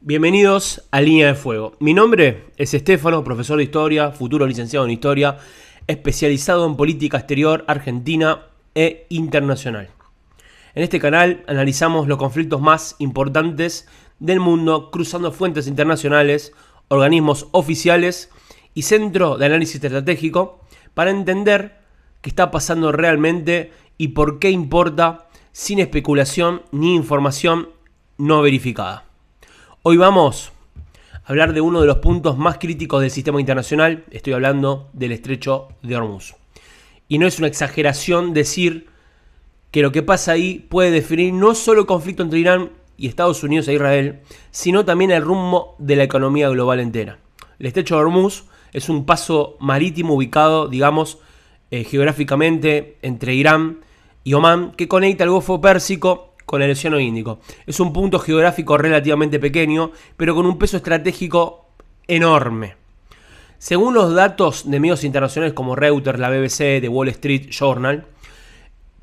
Bienvenidos a Línea de Fuego. Mi nombre es Estefano, profesor de Historia, futuro licenciado en Historia, especializado en política exterior argentina e internacional. En este canal analizamos los conflictos más importantes del mundo, cruzando fuentes internacionales, organismos oficiales y centro de análisis estratégico para entender qué está pasando realmente y por qué importa, sin especulación ni información no verificada. Hoy vamos a hablar de uno de los puntos más críticos del sistema internacional. Estoy hablando del Estrecho de Hormuz. Y no es una exageración decir que lo que pasa ahí puede definir no solo el conflicto entre Irán y Estados Unidos e Israel, sino también el rumbo de la economía global entera. El Estrecho de Hormuz es un paso marítimo ubicado, geográficamente entre Irán y Omán, que conecta el Golfo Pérsico con el Océano Índico. Es un punto geográfico relativamente pequeño, pero con un peso estratégico enorme. Según los datos de medios internacionales como Reuters, la BBC, The Wall Street Journal,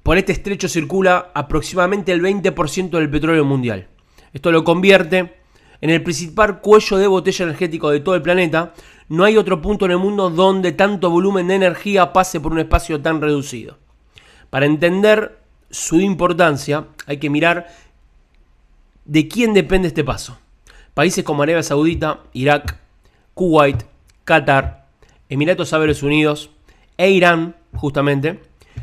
por este estrecho circula aproximadamente el 20% del petróleo mundial. Esto lo convierte en el principal cuello de botella energético de todo el planeta. No hay otro punto en el mundo donde tanto volumen de energía pase por un espacio tan reducido. Para entender su importancia, hay que mirar de quién depende este paso. Países como Arabia Saudita, Irak, Kuwait, Qatar, Emiratos Árabes Unidos e Irán, justamente,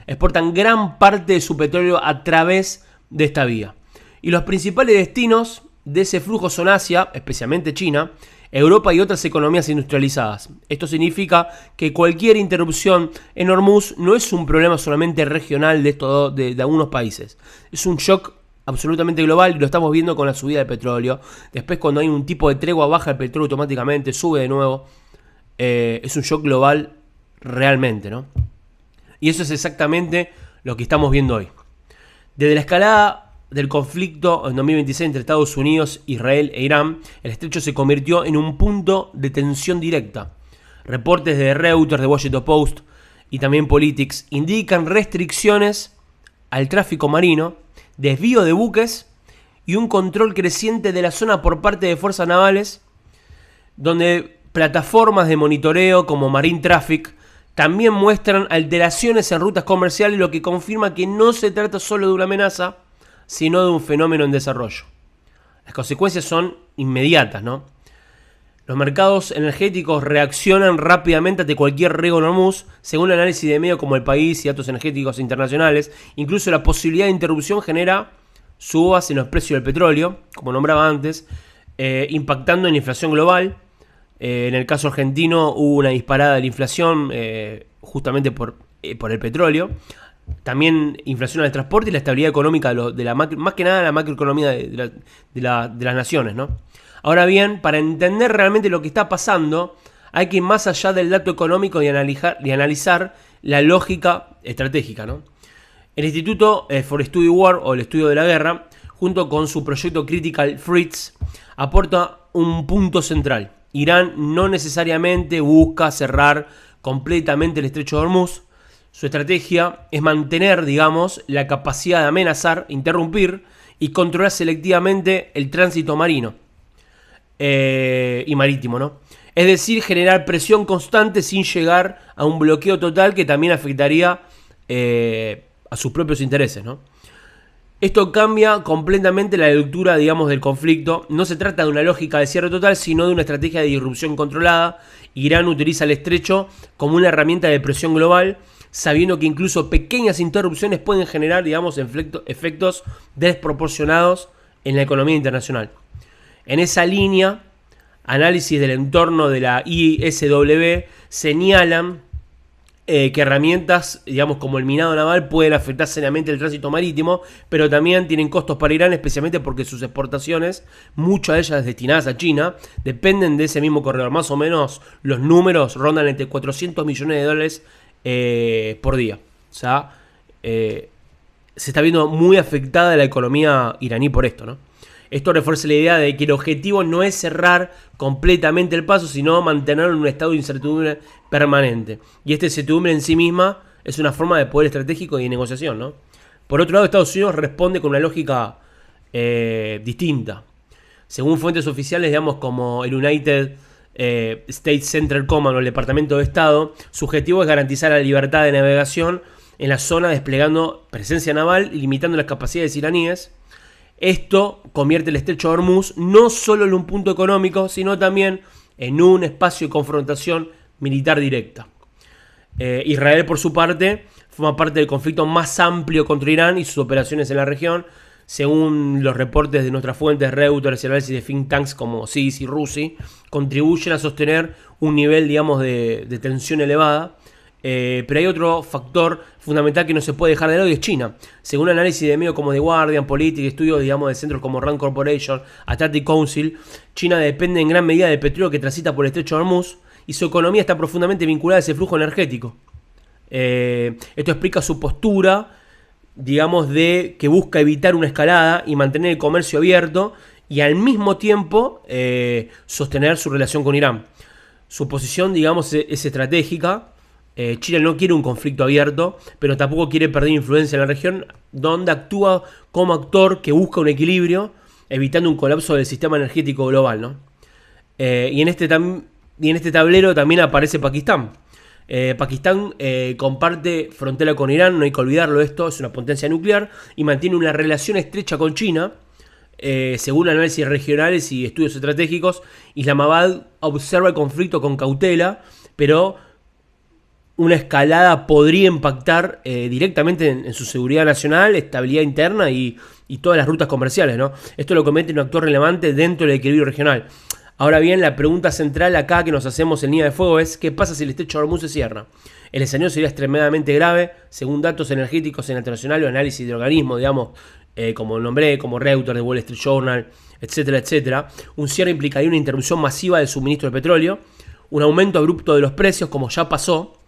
exportan gran parte de su petróleo a través de esta vía. Y los principales destinos de ese flujo son Asia, especialmente China, Europa y otras economías industrializadas. Esto significa que cualquier interrupción en Hormuz no es un problema solamente regional de algunos países. Es un shock absolutamente global y lo estamos viendo con la subida del petróleo. Después, cuando hay un tipo de tregua, baja el petróleo automáticamente, sube de nuevo. Es un shock global realmente, ¿no? Y eso es exactamente lo que estamos viendo hoy. Desde la escalada del conflicto en 2026 entre Estados Unidos, Israel e Irán, el estrecho se convirtió en un punto de tensión directa. Reportes de Reuters, de Washington Post y también Politics indican restricciones al tráfico marino, desvío de buques y un control creciente de la zona por parte de fuerzas navales, donde plataformas de monitoreo como Marine Traffic también muestran alteraciones en rutas comerciales, lo que confirma que no se trata solo de una amenaza, sino de un fenómeno en desarrollo. Las consecuencias son inmediatas, ¿no? Los mercados energéticos reaccionan rápidamente ante cualquier riesgo en Hormuz, según el análisis de medios como El País y datos energéticos internacionales. Incluso la posibilidad de interrupción genera subas en los precios del petróleo, como nombraba antes, impactando en la inflación global. En el caso argentino hubo una disparada de la inflación justamente por el petróleo. También inflación del transporte y la estabilidad económica más que nada la macroeconomía de las naciones, ¿no? Ahora bien, para entender realmente lo que está pasando, hay que ir más allá del dato económico y analizar la lógica estratégica, ¿no? El Instituto for Study War, o el Estudio de la Guerra, junto con su proyecto Critical Threats, aporta un punto central. Irán no necesariamente busca cerrar completamente el estrecho de Hormuz. Su estrategia es mantener, la capacidad de amenazar, interrumpir y controlar selectivamente el tránsito marino y marítimo, ¿no? Es decir, generar presión constante sin llegar a un bloqueo total que también afectaría a sus propios intereses, ¿no? Esto cambia completamente la lectura, del conflicto. No se trata de una lógica de cierre total, sino de una estrategia de disrupción controlada. Irán utiliza el estrecho como una herramienta de presión global, sabiendo que incluso pequeñas interrupciones pueden generar, efectos desproporcionados en la economía internacional. En esa línea, análisis del entorno de la ISW señalan que herramientas, como el minado naval, pueden afectar seriamente el tránsito marítimo, pero también tienen costos para Irán, especialmente porque sus exportaciones, muchas de ellas destinadas a China, dependen de ese mismo corredor. Más o menos los números rondan entre 400 millones de dólares por día. O sea, se está viendo muy afectada la economía iraní por esto, ¿no? Esto refuerza la idea de que el objetivo no es cerrar completamente el paso, sino mantenerlo en un estado de incertidumbre permanente. Y esta incertidumbre en sí misma es una forma de poder estratégico y de negociación, ¿no? Por otro lado, Estados Unidos responde con una lógica distinta. Según fuentes oficiales, digamos, como el United States Central Command o el Departamento de Estado, su objetivo es garantizar la libertad de navegación en la zona, desplegando presencia naval y limitando las capacidades iraníes. Esto convierte el estrecho de Hormuz no solo en un punto económico, sino también en un espacio de confrontación militar directa. Israel, por su parte, forma parte del conflicto más amplio contra Irán y sus operaciones en la región. Según los reportes de nuestras fuentes, Reuters y análisis de think tanks como CIS y RUSI, contribuyen a sostener un nivel, digamos, de tensión elevada. Pero hay otro factor fundamental que no se puede dejar de lado y es China. Según análisis de medios como The Guardian, Politics, estudios, digamos, de centros como Rand Corporation, Atlantic Council, China depende en gran medida del petróleo que transita por el estrecho de Hormuz y su economía está profundamente vinculada a ese flujo energético. Esto explica su postura, digamos, de que busca evitar una escalada y mantener el comercio abierto y al mismo tiempo sostener su relación con Irán. Su posición, digamos, es estratégica. China no quiere un conflicto abierto, pero tampoco quiere perder influencia en la región, donde actúa como actor que busca un equilibrio, evitando un colapso del sistema energético global, ¿no? Y en este tablero también aparece Pakistán. Pakistán comparte frontera con Irán, no hay que olvidarlo, esto es una potencia nuclear y mantiene una relación estrecha con China. Según análisis regionales y estudios estratégicos, Islamabad observa el conflicto con cautela, pero una escalada podría impactar directamente en su seguridad nacional, estabilidad interna y todas las rutas comerciales, ¿no? Esto lo convierte en un actor relevante dentro del equilibrio regional. Ahora bien, la pregunta central acá que nos hacemos en línea de fuego es: ¿qué pasa si el estrecho de Hormuz se cierra? El escenario sería extremadamente grave. Según datos energéticos internacionales o análisis de organismos, digamos, como nombré, como Reuters, The Wall Street Journal, etcétera, etcétera, un cierre implicaría una interrupción masiva del suministro de petróleo, un aumento abrupto de los precios, como ya pasó,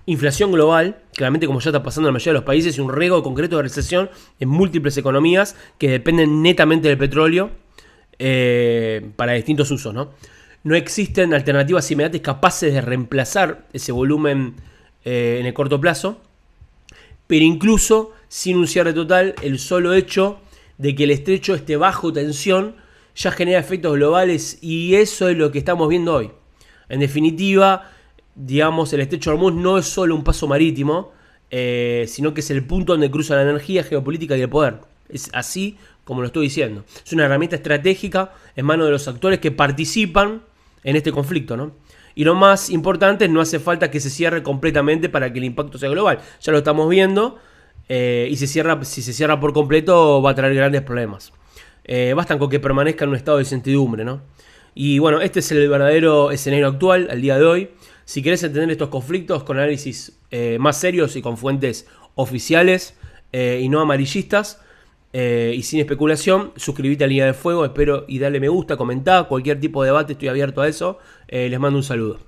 inflación global, claramente como ya está pasando en la mayoría de los países, y un riesgo concreto de recesión en múltiples economías que dependen netamente del petróleo para distintos usos, ¿no? No existen alternativas inmediatas capaces de reemplazar ese volumen en el corto plazo, pero incluso sin un cierre total, el solo hecho de que el estrecho esté bajo tensión ya genera efectos globales y eso es lo que estamos viendo hoy. En definitiva, digamos, el estrecho de Hormuz no es solo un paso marítimo, sino que es el punto donde cruza la energía geopolítica y el poder. Es así como lo estoy diciendo. Es una herramienta estratégica en manos de los actores que participan en este conflicto, ¿no? Y lo más importante, no hace falta que se cierre completamente para que el impacto sea global. Ya lo estamos viendo y si se cierra por completo va a traer grandes problemas. Bastan con que permanezca en un estado de incertidumbre, ¿no? Y bueno, este es el verdadero escenario actual, al día de hoy. Si querés entender estos conflictos con análisis más serios y con fuentes oficiales y no amarillistas y sin especulación, suscríbete a Línea de Fuego, espero y dale me gusta, comentá, cualquier tipo de debate, estoy abierto a eso. Les mando un saludo.